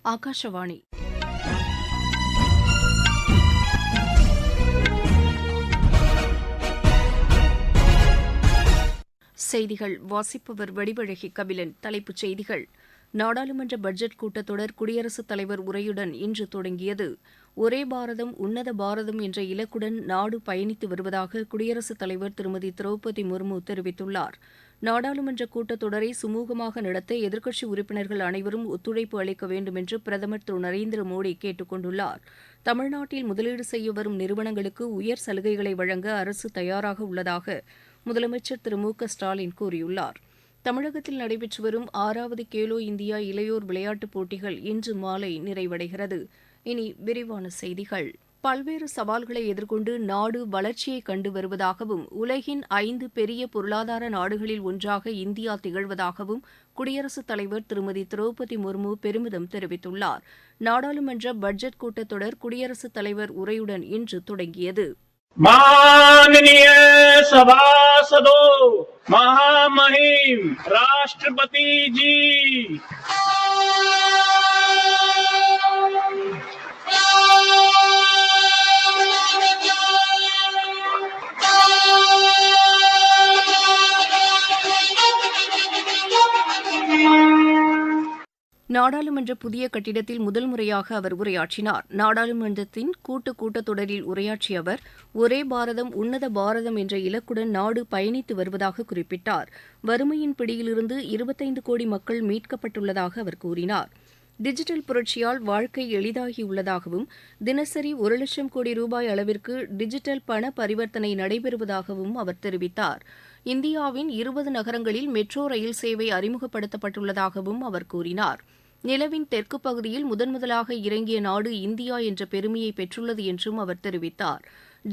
ஆகாஷவாணி. செய்திகள் வாசிப்பவர் வடிவழகி கபிலன். தலைப்புச் செய்திகள்: நாடாளுமன்ற பட்ஜெட் கூட்டத்தொடர் குடியரசுத் தலைவர் உரையுடன் இன்று தொடங்கியது. ஒரே பாரதம் உன்னத பாரதம் என்ற இலக்குடன் நாடு பயணித்து வருவதாக குடியரசுத் தலைவர் திருமதி திரௌபதி முர்மு தெரிவித்துள்ளார். நாடாளுமன்ற கூட்டத்தொடரை சுமூகமாக நடத்த எதிர்க்கட்சி உறுப்பினர்கள் அனைவரும் ஒத்துழைப்பு அளிக்க வேண்டும் என்று பிரதமர் திரு நரேந்திர மோடி கேட்டுக் கொண்டுள்ளார். தமிழ்நாட்டில் முதலீடு செய்ய வரும் நிறுவனங்களுக்கு உயர் சலுகைகளை வழங்க அரசு தயாராக உள்ளதாக முதலமைச்சர் திரு மு க ஸ்டாலின் கூறியுள்ளார். தமிழகத்தில் நடைபெற்று வரும் 6வது கேலோ இந்தியா இளையோர் விளையாட்டுப் போட்டிகள் இன்று மாலை நிறைவடைகிறது. இனி விரிவான செய்திகள். பல்வேறு சவால்களை எதிர்கொண்டு நாடு வளர்ச்சியை கண்டு வருவதாகவும் உலகின் 5 பெரிய பொருளாதார நாடுகளில் ஒன்றாக இந்தியா திகழ்வதாகவும் குடியரசுத் தலைவர் திருமதி திரௌபதி முர்மு பெருமிதம் தெரிவித்துள்ளார். நாடாளுமன்ற பட்ஜெட் கூட்டத்தொடர் குடியரசுத் தலைவர் உரையுடன் இன்று தொடங்கியது. माननीय सभासदों, महामहिम राष्ट्रपति जी, நாடாளுமன்ற புதிய கட்டிடத்தில் முதல் முறையாக அவர் உரையாற்றினார். நாடாளுமன்றத்தின் கூட்டத்தொடரில் உரையாற்றிய அவர், ஒரே பாரதம் உன்னத பாரதம் என்ற இலக்குடன் நாடு பயணித்து வருவதாக குறிப்பிட்டார். வறுமையின் பிடியிலிருந்து 25 கோடி மக்கள் மீட்கப்பட்டுள்ளதாக அவர் கூறினார். டிஜிட்டல் புரட்சியால் வாழ்க்கை எளிதாகியுள்ளதாகவும் தினசரி 1,00,000 கோடி ரூபாய் அளவிற்கு டிஜிட்டல் பண பரிவர்த்தனை நடைபெறுவதாகவும் அவர் தெரிவித்தார். இந்தியாவின் 20 நகரங்களில் மெட்ரோ ரயில் சேவை அறிமுகப்படுத்தப்பட்டுள்ளதாகவும் அவர் கூறினார். நிலவின் தெற்கு பகுதியில் முதன்முதலாக இறங்கிய நாடு இந்தியா என்ற பெருமையை பெற்றுள்ளது என்றும் அவர் தெரிவித்தார்.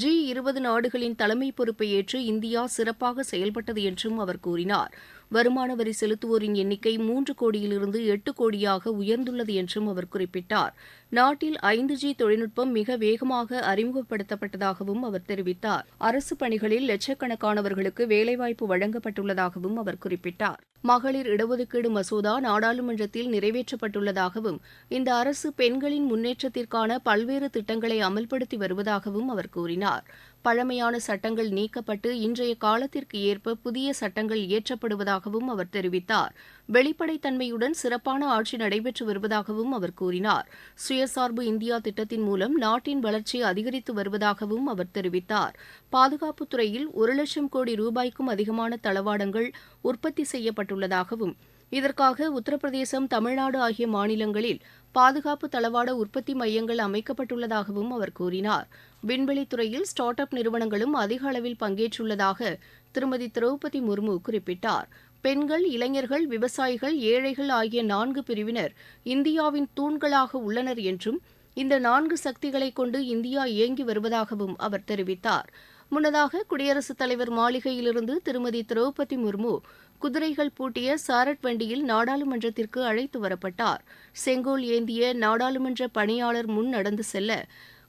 G20 நாடுகளின் தலைமை பொறுப்பை ஏற்று இந்தியா சிறப்பாக செயல்பட்டது என்றும் அவர் கூறினார். வருமான வரி செலுத்துவோரின் எண்ணிக்கை 3 கோடியிலிருந்து 8 கோடியாக உயர்ந்துள்ளது என்றும் அவர் குறிப்பிட்டார். நாட்டில் 5G தொழில்நுட்பம் மிக வேகமாக அறிமுகப்படுத்தப்பட்டதாகவும் அவர் தெரிவித்தார். அரசு பணிகளில் லட்சக்கணக்கானவர்களுக்கு வேலைவாய்ப்பு வழங்கப்பட்டுள்ளதாகவும் அவர் குறிப்பிட்டார். மகளிர் இடஒதுக்கீடு மசோதா நாடாளுமன்றத்தில் நிறைவேற்றப்பட்டுள்ளதாகவும் இந்த அரசு பெண்களின் முன்னேற்றத்திற்கான பல்வேறு திட்டங்களை அமல்படுத்தி வருவதாகவும் அவர் கூறினார். பழமையான சட்டங்கள் நீக்கப்பட்டு இன்றைய காலத்திற்கு ஏற்ப புதிய சட்டங்கள் இயற்றப்படுவதாகவும் அவர் தெரிவித்தார். வெளிப்படைத்தன்மையுடன் சிறப்பான ஆட்சி நடைபெற்று வருவதாகவும் அவர் கூறினார். சுயசார்பு இந்தியா திட்டத்தின் மூலம் நாட்டின் வளர்ச்சி அதிகரித்து வருவதாகவும் அவர் தெரிவித்தார். பாதுகாப்புத் துறையில் 1,00,000 கோடி ரூபாய்க்கும் அதிகமான தளவாடங்கள் உற்பத்தி செய்யப்பட்டுள்ளதாகவும் இதற்காக உத்தரப்பிரதேசம், தமிழ்நாடு ஆகிய மாநிலங்களில் பாதுகாப்பு தளவாட உற்பத்தி மையங்கள் அமைக்கப்பட்டுள்ளதாகவும் அவர் கூறினார். விண்வெளித்துறையில் ஸ்டார்ட் அப் நிறுவனங்களும் அதிக அளவில் பங்கேற்றுள்ளதாக திருமதி திரௌபதி முர்மு குறிப்பிட்டார். பெண்கள், இளைஞர்கள், விவசாயிகள், ஏழைகள் ஆகிய 4 பிரிவினர் இந்தியாவின் தூண்களாக உள்ளனர் என்றும் இந்த 4 சக்திகளைக் கொண்டு இந்தியா இயங்கி வருவதாகவும் அவர் தெரிவித்தார். முன்னதாக குடியரசுத் தலைவர் மாளிகையிலிருந்து திருமதி திரௌபதி முர்மு குதிரைகள் பூட்டிய சாரட் வண்டியில் நாடாளுமன்றத்திற்கு அழைத்து வரப்பட்டார். செங்கோல் ஏந்திய நாடாளுமன்ற பணியாளர் முன் நடந்து செல்ல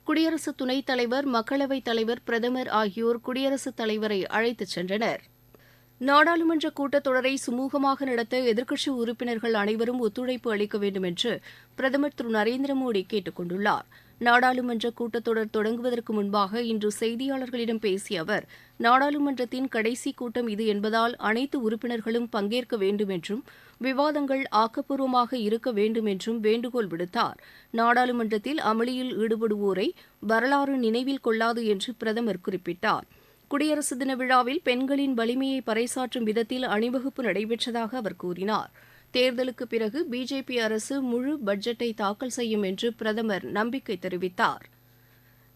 குடியரசு துணைத் தலைவர், மக்களவைத் தலைவர், பிரதமர் ஆகியோர் குடியரசுத் தலைவரை அழைத்துச் சென்றனர். நாடாளுமன்ற கூட்டத்தொடரை சுமூகமாக நடத்த எதிர்க்கட்சி உறுப்பினர்கள் அனைவரும் ஒத்துழைப்பு அளிக்க வேண்டும் என்று பிரதமர் திரு நரேந்திர மோடி கேட்டுக் கொண்டுள்ளார். நாடாளுமன்ற கூட்டத்தொடர் தொடங்குவதற்கு முன்பாக இன்று செய்தியாளர்களிடம் பேசிய அவர், நாடாளுமன்றத்தின் கடைசி கூட்டம் இது என்பதால் அனைத்து உறுப்பினர்களும் பங்கேற்க வேண்டும் என்றும் விவாதங்கள் ஆக்கப்பூர்வமாக இருக்க வேண்டும் என்றும் வேண்டுகோள் விடுத்தார். நாடாளுமன்றத்தில் அமளியில் ஈடுபடுவோரை வரலாறு நினைவில் கொள்ளாது என்று பிரதமர் குறிப்பிட்டார். குடியரசு தின விழாவில் பெண்களின் வலிமையை பறைசாற்றும் விதத்தில் அணிவகுப்பு நடைபெற்றதாக அவர் கூறினார். தேர்தலுக்கு பிறகு பிஜேபி அரசு முழு பட்ஜெட்டை தாக்கல் செய்யும் என்று பிரதமர் நம்பிக்கை தெரிவித்தார்.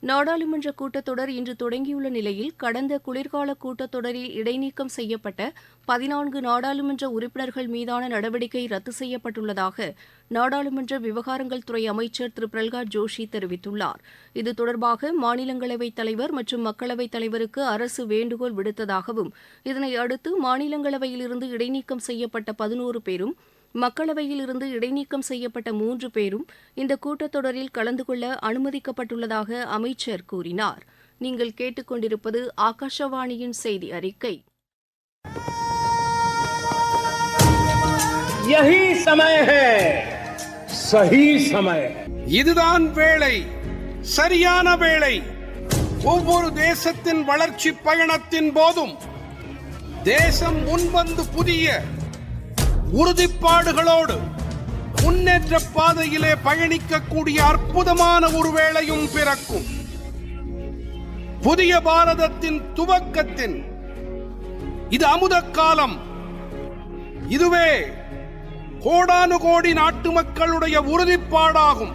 நாடாளுமன்ற கூட்டத்தொடர் இன்று தொடங்கியுள்ள நிலையில் கடந்த குளிர்கால கூட்டத்தொடரில் இடைநீக்கம் செய்யப்பட்ட 14 நாடாளுமன்ற உறுப்பினர்கள் மீதான நடவடிக்கை ரத்து செய்யப்பட்டுள்ளதாக நாடாளுமன்ற விவகாரங்கள் துறை அமைச்சர் திரு பிரல்ஹாத் ஜோஷி தெரிவித்துள்ளார். இது தொடர்பாக மாநிலங்களவைத் தலைவர் மற்றும் மக்களவைத் தலைவருக்கு அரசு வேண்டுகோள் விடுத்ததாகவும் இதனை அடுத்து மாநிலங்களவையிலிருந்து இடைநீக்கம் செய்யப்பட்ட 11 பேரும் மக்களவையில் இருந்து இடைநீக்கம் செய்யப்பட்ட 3 பேரும் இந்த கூட்டத்தொடரில் கலந்து கொள்ள அனுமதிக்கப்பட்டுள்ளதாக அமைச்சர் கூறினார். நீங்கள் கேட்டுக்கொண்டிருப்பது ஆகாஷவாணியின் செய்தி அறிக்கை. यही समय है सही समय है. இதுதான் வேளை, சரியான வேளை. ஒவ்வொரு தேசத்தின் வளர்ச்சி பயணத்தின் போதும் தேசம் முன்வந்து புதிய உறுதிப்பாடுகளோடு முன்னேற்ற பாதையிலே பயணிக்கக்கூடிய அற்புதமான ஒரு வேளையும் பிறக்கும். புதிய பாரதத்தின் துவக்கத்தின் இது அமுத காலம். இதுவே கோடானு கோடி நாட்டு மக்களுடைய உறுதிப்பாடாகும்.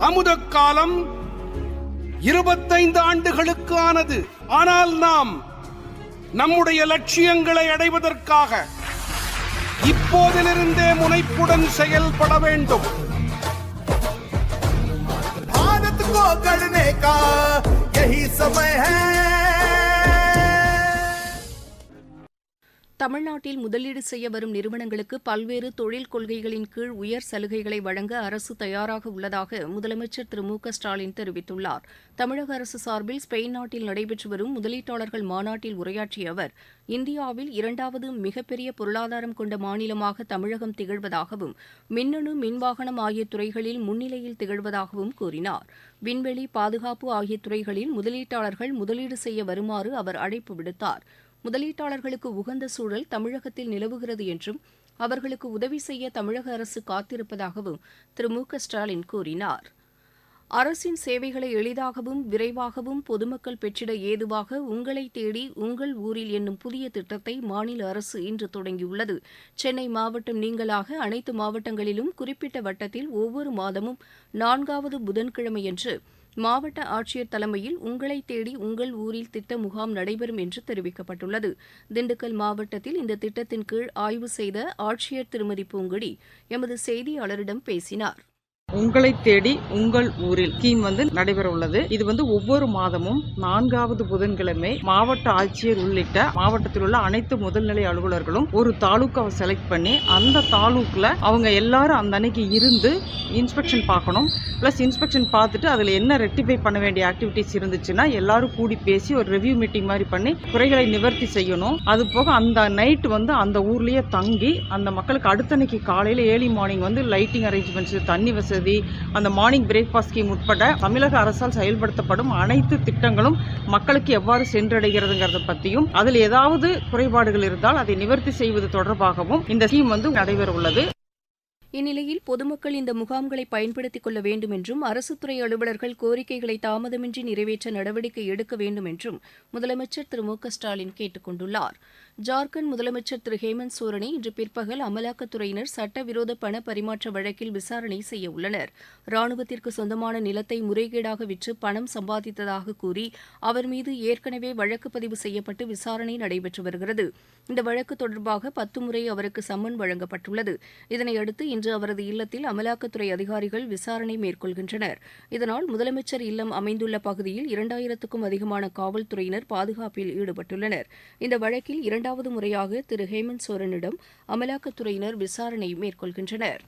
அமுத காலம் 25 ஆண்டுகளுக்கு ஆனது. ஆனால் நாம் நம்முடைய லட்சியங்களை அடைவதற்காக இப்போதிலிருந்தே முனைப்புடன் செயல்பட வேண்டும். भारत को गढ़ने का यही समय है. தமிழ்நாட்டில் முதலீடு செய்ய வரும் நிறுவனங்களுக்கு பல்வேறு தொழில் கொள்கைகளின் கீழ் உயர் சலுகைகளை வழங்க அரசு தயாராக உள்ளதாக முதலமைச்சர் திரு மு க ஸ்டாலின் தெரிவித்துள்ளார். தமிழக அரசு சார்பில் ஸ்பெயின் நாட்டில் நடைபெற்று வரும் முதலீட்டாளர்கள் மாநாட்டில் உரையாற்றிய அவர், இந்தியாவில் 2வது மிகப்பெரிய பொருளாதாரம் கொண்ட மாநிலமாக தமிழகம் திகழ்வதாகவும் மின்னணு மின்வாகனம் ஆகிய துறைகளில் முன்னிலையில் திகழ்வதாகவும் கூறினார். விண்வெளி, பாதுகாப்பு ஆகிய துறைகளில் முதலீட்டாளர்கள் முதலீடு செய்ய வருமாறு அவர் அழைப்பு விடுத்தார். முதலீட்டாளர்களுக்கு உகந்த சூழல் தமிழகத்தில் நிலவுகிறது என்றும் அவர்களுக்கு உதவி செய்ய தமிழக அரசு காத்திருப்பதாகவும் திரு மு க ஸ்டாலின் கூறினார். அரசின் சேவைகளை எளிதாகவும் விரைவாகவும் பொதுமக்கள் பெற்றிட ஏதுவாக உங்களை தேடி உங்கள் ஊரில் என்னும் புதிய திட்டத்தை மாநில அரசு இன்று தொடங்கியுள்ளது. சென்னை மாவட்டம் நீங்கலாக அனைத்து மாவட்டங்களிலும் குறிப்பிட்ட வட்டத்தில் ஒவ்வொரு மாதமும் 4வது புதன்கிழமையன்று மாவட்ட ஆட்சியர் தலைமையில் உங்களை தேடி உங்கள் ஊரில் திட்ட முகாம் நடைபெறும் என்று தெரிவிக்கப்பட்டுள்ளது. திண்டுக்கல் மாவட்டத்தில் இந்த திட்டத்தின் கீழ் ஆய்வு செய்த ஆட்சியர் திருமதி பூங்கொடி எமது செய்தியாளரிடம் பேசினார். உங்களை தேடி உங்கள் ஊரில் ஸ்கீம் நடைபெற உள்ளது. இது ஒவ்வொரு மாதமும் 4வது புதன்கிழமை மாவட்ட ஆட்சியர் உள்ளிட்ட மாவட்டத்தில் உள்ள அனைத்து முதல்நிலை அலுவலர்களும் ஒரு தாலுக்காவை செலக்ட் பண்ணி அந்த தாலுக்கில் அவங்க எல்லாரும் அந்த அன்னைக்கு இருந்து இன்ஸ்பெக்ஷன் பார்க்கணும். பிளஸ் இன்ஸ்பெக்ஷன் பார்த்துட்டு அதில் என்ன ரெக்டிஃபை பண்ண வேண்டிய ஆக்டிவிட்டிஸ் இருந்துச்சுன்னா எல்லாரும் கூடி பேசி ஒரு ரிவ்யூ மீட்டிங் மாதிரி பண்ணி குறைகளை நிவர்த்தி செய்யணும். அது போக அந்த நைட் அந்த ஊர்லேயே தங்கி அந்த மக்களுக்கு அடுத்தன்னைக்கு காலையில் ஏர்லி மார்னிங் லைட்டிங் அரேஞ்ச்மெண்ட்ஸ், தண்ணி வசதி, அந்த மார்னிங் பிரேக்ஃபாஸ்ட் ஸ்கீம் உட்பட தமிழக அரசால் செயல்படுத்தப்படும் அனைத்து திட்டங்களும் மக்களுக்கு எவ்வாறு சென்றடைகிறதுங்கிறத பற்றியும் அதில் ஏதாவது குறைபாடுகள் இருந்தால் அதை நிவர்த்தி செய்வது தொடர்பாகவும் இந்த ஸ்கீம் நடைபெற உள்ளது. இந்நிலையில் பொதுமக்கள் இந்த முகாம்களை பயன்படுத்திக் கொள்ள வேண்டும் என்றும் அரசுத்துறை அலுவலர்கள் கோரிக்கைகளை தாமதமின்றி நிறைவேற்ற நடவடிக்கை எடுக்க வேண்டும் என்றும் முதலமைச்சர் திரு மு க ஸ்டாலின் கேட்டுக் கொண்டுள்ளார். ஜார்க்கண்ட் முதலமைச்சர் திரு ஹேமந்த் சோரனை இன்று பிற்பகல் அமலாக்கத்துறையினர் சட்டவிரோத பண பரிமாற்ற வழக்கில் விசாரணை செய்ய உள்ளனர். ராணுவத்திற்கு சொந்தமான நிலத்தை முறைகேடாக விற்று பணம் சம்பாதித்ததாக கூறி அவர் மீது ஏற்கனவே வழக்கு பதிவு செய்யப்பட்டு விசாரணை நடைபெற்று வருகிறது. இந்த வழக்கு தொடர்பாக 10 முறை அவருக்கு சம்மன் வழங்கப்பட்டுள்ளது. இதனையடுத்து இன்று அவரது இல்லத்தில் அமலாக்கத்துறை அதிகாரிகள் விசாரணை மேற்கொள்கின்றனர். இதனால் முதலமைச்சர் இல்லம் அமைந்துள்ள பகுதியில் 2000க்கும் அதிகமான காவல்துறையினர் பாதுகாப்பில் ஈடுபட்டுள்ளனர். இந்த வழக்கில் 2வது முறையாக திரு ஹேமந்த் சோரனிடம் அமலாக்கத்துறையினர் விசாரணை மேற்கொள்கின்றனர்.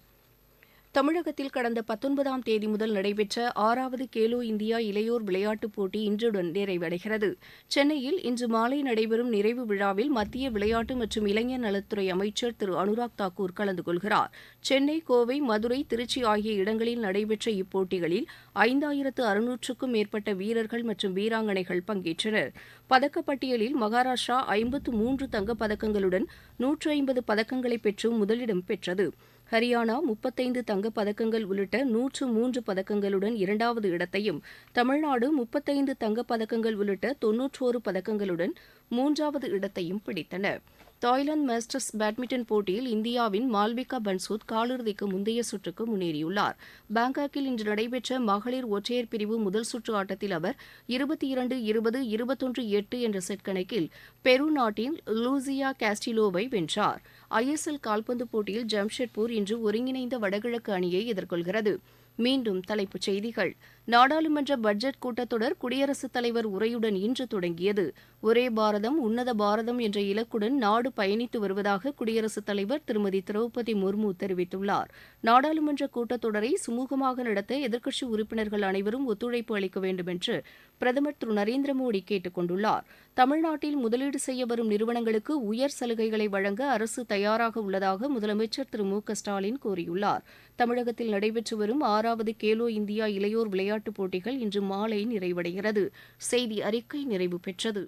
தமிழகத்தில் கடந்த 19ஆம் தேதி முதல் நடைபெற்ற 6வது கேலோ இந்தியா இளையோர் விளையாட்டுப் போட்டி இன்றுடன் நிறைவடைகிறது. சென்னையில் இன்று மாலை நடைபெறும் நிறைவு விழாவில் மத்திய விளையாட்டு மற்றும் இளைஞர் நலத்துறை அமைச்சர் திரு அனுராக் தாக்கூர் கலந்து கொள்கிறார். சென்னை, கோவை, மதுரை, திருச்சி ஆகிய இடங்களில் நடைபெற்ற இப்போட்டிகளில் 5600க்கும் மேற்பட்ட வீரர்கள் மற்றும் வீராங்கனைகள் பங்கேற்றனர். பதக்கப்பட்டியலில் மகாராஷ்டிரா 53 தங்கப்பதக்கங்களுடன் 150 பதக்கங்களை பெற்று முதலிடம் பெற்றது. ஹரியானா 35 தங்கப் பதக்கங்கள் உள்ளிட்ட 103 பதக்கங்களுடன் 2வது இடத்தையும், தமிழ்நாடு 35 தங்கப் பதக்கங்கள் உள்ளிட்ட 91 பதக்கங்களுடன் 3வது இடத்தையும் பிடித்தன. தாய்லாந்து மாஸ்டர்ஸ் பேட்மிண்டன் போட்டியில் இந்தியாவின் மால்விகா பன்சோத் காலிறுதிக்கு முந்தைய சுற்றுக்கு முன்னேறியுள்ளார். பாங்காக்கில் இன்று நடைபெற்ற மகளிர் ஒற்றையர் பிரிவு முதல் சுற்று ஆட்டத்தில் அவர் 22-20, 21-8 என்ற செட் கணக்கில் பெரு நாட்டின் லூசியா காஸ்டிலோவை வென்றார். ISL கால்பந்து போட்டியில் ஜம்ஷெட்பூர் இன்று ஒருங்கிணைந்த வடகிழக்கு அணியை எதிர்கொள்கிறது. மீண்டும் தலைப்புச் செய்திகள். நாடாளுமன்ற பட்ஜெட் கூட்டத்தொடர் குடியரசுத் தலைவர் உரையுடன் இன்று தொடங்கியது. ஒரே பாரதம் உன்னத பாரதம் என்ற இலக்குடன் நாடு பயணித்து வருவதாக குடியரசுத் தலைவர் திருமதி திரௌபதி முர்மு தெரிவித்துள்ளார். நாடாளுமன்ற கூட்டத்தொடரை சுமூகமாக நடத்த எதிர்க்கட்சி உறுப்பினர்கள் அனைவரும் ஒத்துழைப்பு அளிக்க வேண்டும் என்று பிரதமர் திரு நரேந்திர மோடி கேட்டுக் கொண்டுள்ளார். தமிழ்நாட்டில் முதலீடு செய்ய வரும் நிறுவனங்களுக்கு உயர் சலுகைகளை வழங்க அரசு தயாராக உள்ளதாக முதலமைச்சர் திரு மு க ஸ்டாலின் கூறியுள்ளார். தமிழகத்தில் நடைபெற்று வரும் 6வது கேலோ இந்தியா இளையோர் விளையாட்டுப் போட்டிகள் இன்று மாலை நிறைவடைகிறது. செய்தி அறிக்கை நிறைவு பெற்றது.